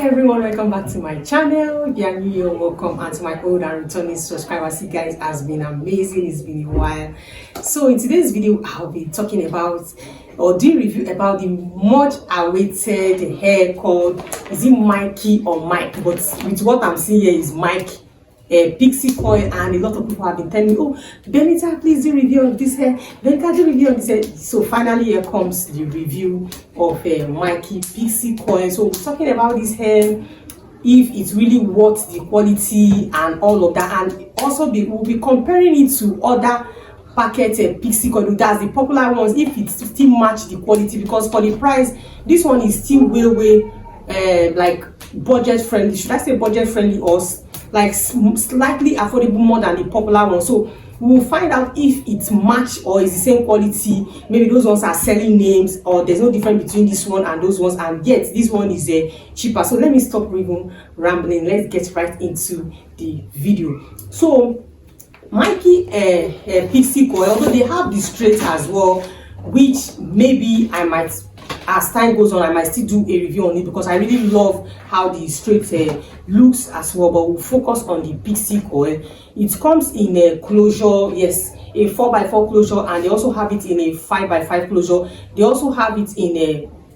everyone, welcome back to my channel. If you are new here, welcome, and to my old and returning subscribers, you guys has been amazing. It's been a while. So in today's video I'll be talking about or doing review about the much awaited hair called, is it Mikey or Mike, but with what I'm seeing here is Mike Pixie coil, and a lot of people have been telling me, oh Benita, please do review of this hair, Benita, do review of this hair. So finally here comes the review of Mikey Pixie coil. So we're talking about this hair, if it's really worth the quality and all of that, and also we'll be comparing it to other packet Pixie coil, that's the popular ones, if it still match the quality, because for the price this one is still way like budget friendly. Should I say budget friendly, or like slightly affordable more than the popular one? So we'll find out if it's match or is the same quality. Maybe those ones are selling names, or there's no difference between this one and those ones, and yet this one is cheaper. So let me stop even rambling, let's get right into the video. So Mikey Pixie coil, although they have the straight as well, which maybe I might, as time goes on, I might still do a review on it, because I really love how the straight looks as well. But we'll focus on the Pixie coil. It comes in a closure, yes, a 4x4 closure, and they also have it in a 5x5 closure. They also have it in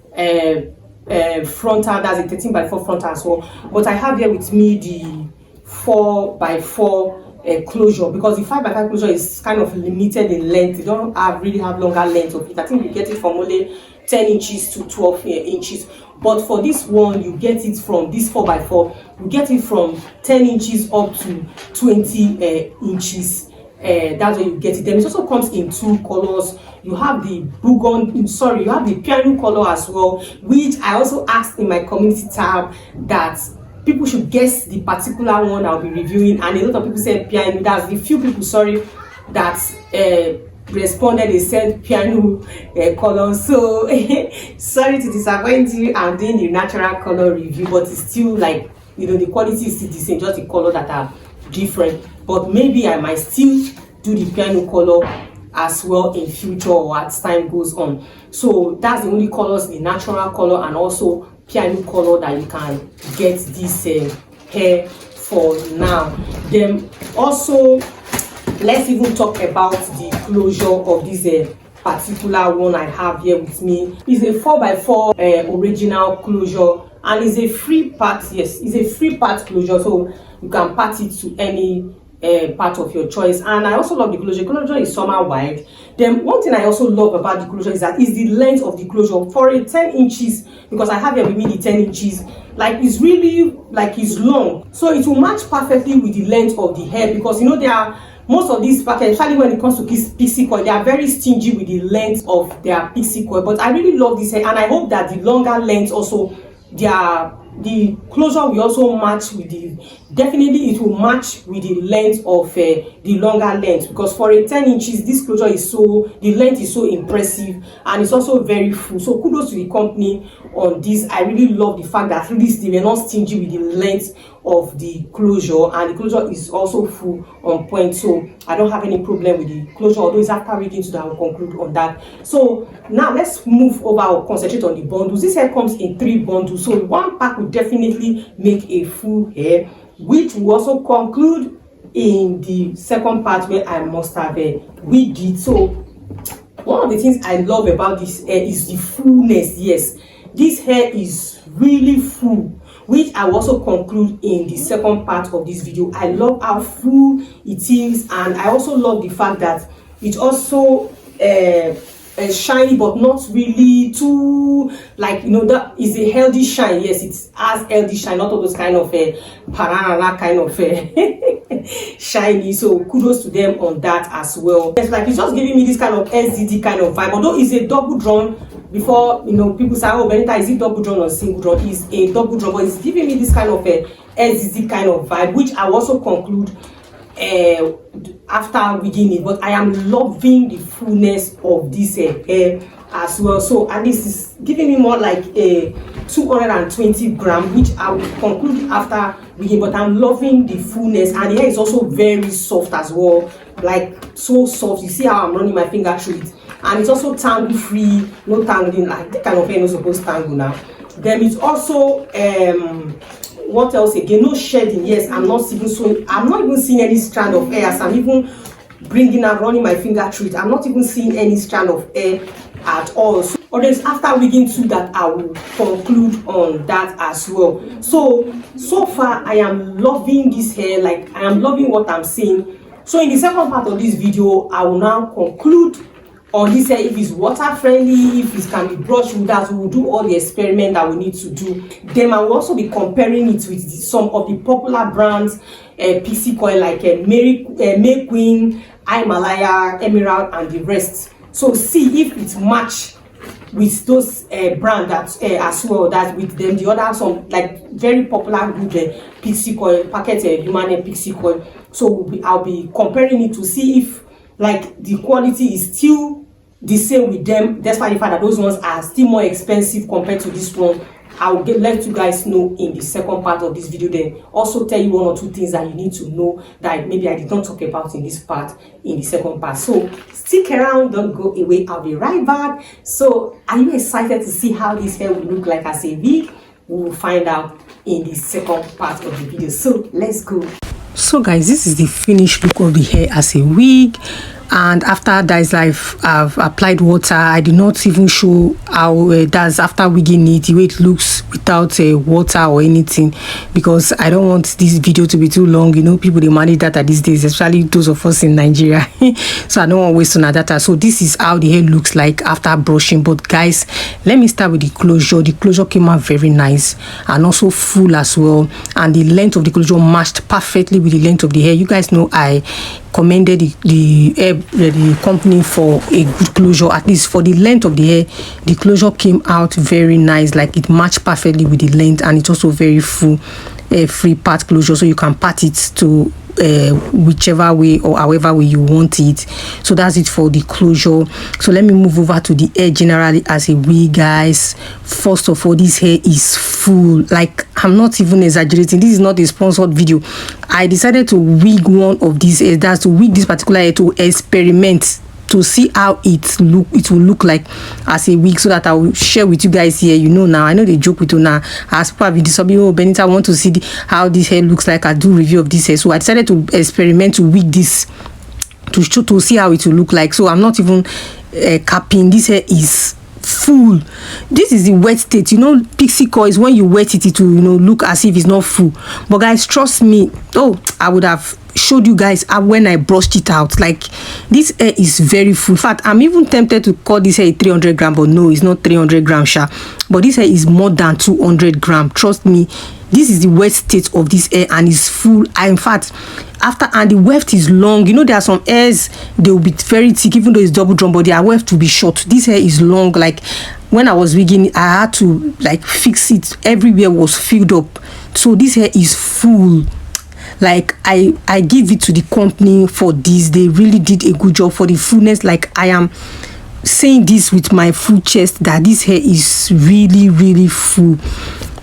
a frontal, that's a 13x4 frontal as well. But I have here with me the 4x4 closure, because the 5x5 closure is kind of limited in length. They don't really have longer length of it. I think you get it from only 10 inches to 12 inches, but for this one you get it from this 4x4, you get it from 10 inches up to 20 inches. That's where you get it. Then it also comes in two colors. You have the you have the piano color as well, which I also asked in my community tab that people should guess the particular one I'll be reviewing, and a lot of people said piano. That's the few people, sorry, that responded, they said piano color. So sorry to disappoint you, I'm doing the natural color review, but it's still, like, you know, the quality is still the same, just the color that are different. But maybe I might still do the piano color as well in future, or as time goes on. So that's the only colors, the natural color and also piano color, that you can get this hair for now. Then also, let's even talk about the closure of this particular one I have here with me. It's a 4x4 original closure, and it's a free part. Yes, it's a free part closure, so you can part it to any part of your choice. And I also love the closure. Closure is summer wide. Then one thing I also love about the closure is that is the length of the closure. For a 10 inches, because I have here with me the 10 inches, like, it's really, like, it's long, so it will match perfectly with the length of the hair. Because you know, there are most of these packets, especially when it comes to Pixie coil, they are very stingy with the length of their Pixie coil. But I really love this hair, and I hope that the longer length also, the closure will also match with the, definitely it will match with the length of the longer length. Because for a 10 inches, this closure is so, the length is so impressive, and it's also very full. So kudos to the company on this. I really love the fact that at least they were not stingy with the length of the closure, and the closure is also full on point. So I don't have any problem with the closure, although it's after reading, so that I will conclude on that. So now let's move over or concentrate on the bundles. This hair comes in 3 bundles, so one pack will definitely make a full hair, which will also conclude in the second part where I must have wigged it. So one of the things I love about this hair is the fullness. Yes, this hair is really full, which I will also conclude in the second part of this video. I love how full it is, and I also love the fact that it also shiny, but not really too, like, you know, that is a healthy shine. Yes, it has healthy shine, not all those kind of parana kind of shiny. So kudos to them on that as well. It's like, it's just giving me this kind of SDD kind of vibe, although it's a double drawn. Before, you know, people say, oh Benita, is it double drawn or single drawn? It's a double drawn, but it's giving me this kind of SDD kind of vibe, which I will also conclude after reading it. But I am loving the fullness of this hair as well. So at least it's giving me more like a 220 gram, which I will conclude after reading. But I'm loving the fullness, and the hair is also very soft as well, like so soft. You see how I'm running my finger through it, and it's also tangle free, no tangling. Like, that kind of hair not supposed to tangle now. Then it's also what else again? No shedding. Yes, I'm not even seeing any strand of hair as I'm even bringing and running my finger through it. I'm not even seeing any strand of hair at all. So after wigging through that, I will conclude on that as well. So far I am loving this hair. Like, I am loving what I'm seeing. So in the second part of this video, I will now conclude on this hair, if it's water friendly, if it can be brushed with that. We will do all the experiment that we need to do. Then I will also be comparing it with some of the popular brands, Pixie coil, like May Queen, Himalaya, Emerald, and the rest. So see if it match with those brand that as well, that with them the other some like very popular good Pixie coil packet, human hair Pixie coil. So I'll be comparing it to see if like the quality is still the same with them, despite the fact that those ones are still more expensive compared to this one. I will let you guys know in the second part of this video. Then also tell you one or two things that you need to know that maybe I did not talk about in this part, in the second part. So stick around, don't go away, I'll be right back. So are you excited to see how this hair will look like as a wig? We will find out in the second part of the video. So let's go. So guys, this is the finished look of the hair as a wig. And after that, I've applied water. I did not even show how that's after wigging it, the way it looks without water or anything, because I don't want this video to be too long. You know, people, they manage data these days, especially those of us in Nigeria. So I don't want to waste on our data. So this is how the hair looks like after brushing. But guys, let me start with the closure. The closure came out very nice and also full as well. And the length of the closure matched perfectly with the length of the hair. You guys know I commended the company for a good closure. At least for the length of the hair, the closure came out very nice. Like, it matched perfectly with the length, and it's also very full, free part closure, so you can part it to whichever way or however way you want it. So that's it for the closure. So let me move over to the hair generally as a wig, guys. First of all, this hair is full. Like, I'm not even exaggerating. This is not a sponsored video. I decided to wig one of these hairs. That's to wig this particular hair to experiment, to see how it will look like as a wig, so that I will share with you guys here. You know, now I know they joke with you now, as people have been disturbing, oh Benita, I want to see how this hair looks like. I do review of this hair. So I decided to experiment to wig this to see how it will look like. So I'm not even capping. This hair is full. This is the wet state. You know, Pixie coils, when you wet it, it will, you know, look as if it's not full. But guys, trust me, I would have showed you guys when I brushed it out. Like, this hair is very full. In fact, I'm even tempted to call this hair 300 gram, but no, it's not 300 gram sha. But this hair is more than 200 gram. Trust me, this is the wet state of this hair, and it's full. In fact, and the weft is long. You know, there are some hairs, they will be very thick, even though it's double drum, but their weft will be short. This hair is long. Like, when I was wigging, I had to like fix it. Everywhere was filled up. So this hair is full. Like, I give it to the company for this. They really did a good job for the fullness. Like, I am saying this with my full chest, that this hair is really, really full.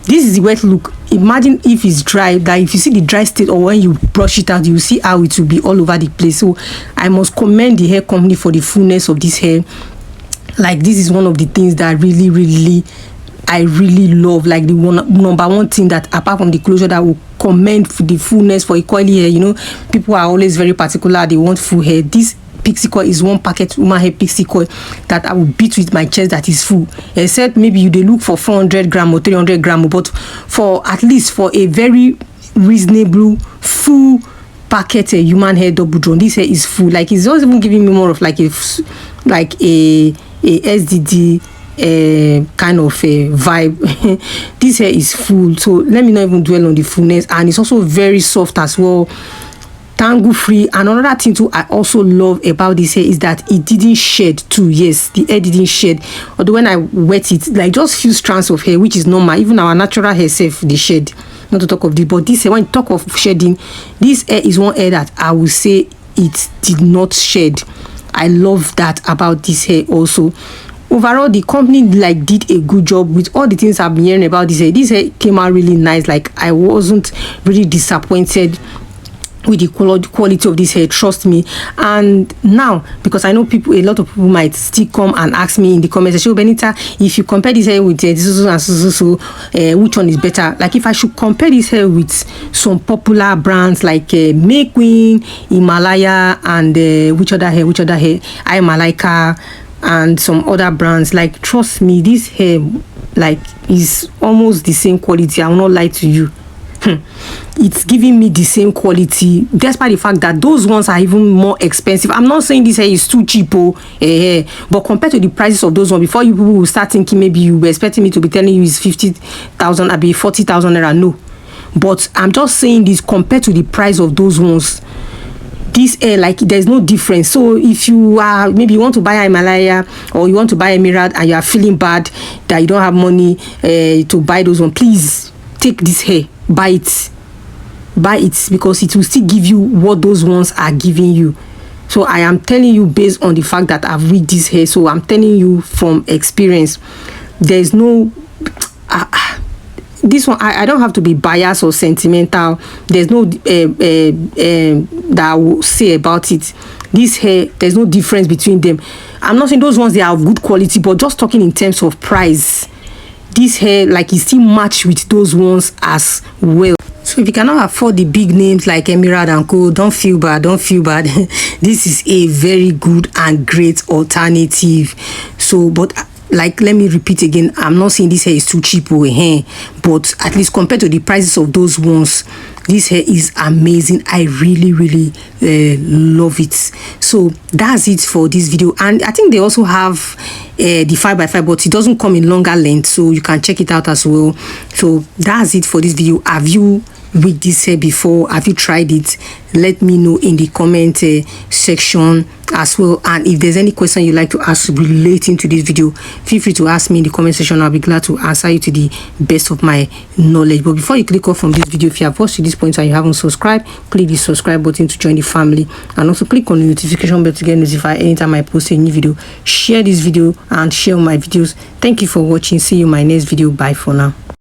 This is the wet look. Imagine if it's dry, that if you see the dry state, or when you brush it out, you will see how it will be all over the place. So I must commend the hair company for the fullness of this hair. Like, this is one of the things that I really love. Like, the number one thing, that apart from the closure, that will commend for the fullness, for equally hair. You know, people are always very particular. They want full hair. This Pixie coil is one packet human hair Pixie coil that I will beat with my chest that is full. Except maybe they look for 400 gram or 300 gram, but for at least for a very reasonable full packet human hair double drawn, this hair is full. Like, it's not even giving me more of like a SDD kind of a vibe. This hair is full, so let me not even dwell on the fullness. And it's also very soft as well, tangle free. And another thing too I also love about this hair is that it didn't shed too. Yes, the hair didn't shed, although when I wet it, like, just few strands of hair, which is normal. Even our natural hair self, they shed, not to talk of this. But this hair, when you talk of shedding, this hair is one hair that I will say it did not shed. I love that about this hair also. Overall, the company like did a good job with all the things I've been hearing about this hair. This hair came out really nice. Like, I wasn't really disappointed with the quality of this hair, trust me. And now, because I know a lot of people might still come and ask me in the comments, "Oh, Benita, if you compare this hair with this and so, which one is better?" Like, if I should compare this hair with some popular brands like May Queen, Himalaya, and which other hair, I Malaika, and some other brands, like, trust me, this hair, like, is almost the same quality. I will not lie to you. It's giving me the same quality, despite the fact that those ones are even more expensive. I'm not saying this hair is too cheap, but compared to the prices of those ones, before you people will start thinking maybe you were expecting me to be telling you it's 50,000, I'll be 40,000 naira. No, but I'm just saying this compared to the price of those ones. This hair, like, there's no difference. So if you are, maybe you want to buy a Himalaya or you want to buy a Mirad and you are feeling bad that you don't have money to buy those ones, please take this hair, buy it, because it will still give you what those ones are giving you. So I am telling you based on the fact that I've read this hair, so I'm telling you from experience. There's no this one, I don't have to be biased or sentimental. There's no that I will say about it. This hair, there's no difference between them. I'm not saying those ones they are of good quality, but just talking in terms of price, this hair, like, is still matched with those ones as well. So if you cannot afford the big names like Emirate and Co, don't feel bad. This is a very good and great alternative. So, but like, let me repeat again, I'm not saying this hair is too cheap or but at least compared to the prices of those ones, this hair is amazing. I really love it. So that's it for this video. And I think they also have the 5x5, but it doesn't come in longer length, so you can check it out as well. So that's it for this video. Have you with this hair before? Have you tried it? Let me know in the comment section as well. And if there's any question you'd like to ask relating to this video, feel free to ask me in the comment section. I'll be glad to answer you to the best of my knowledge. But before you click off from this video, if you have watched to this point and you haven't subscribed, click the subscribe button to join the family, and also click on the notification bell to get notified anytime I post a new video. Share this video and share my videos. Thank you for watching. See you in my next video. Bye for now.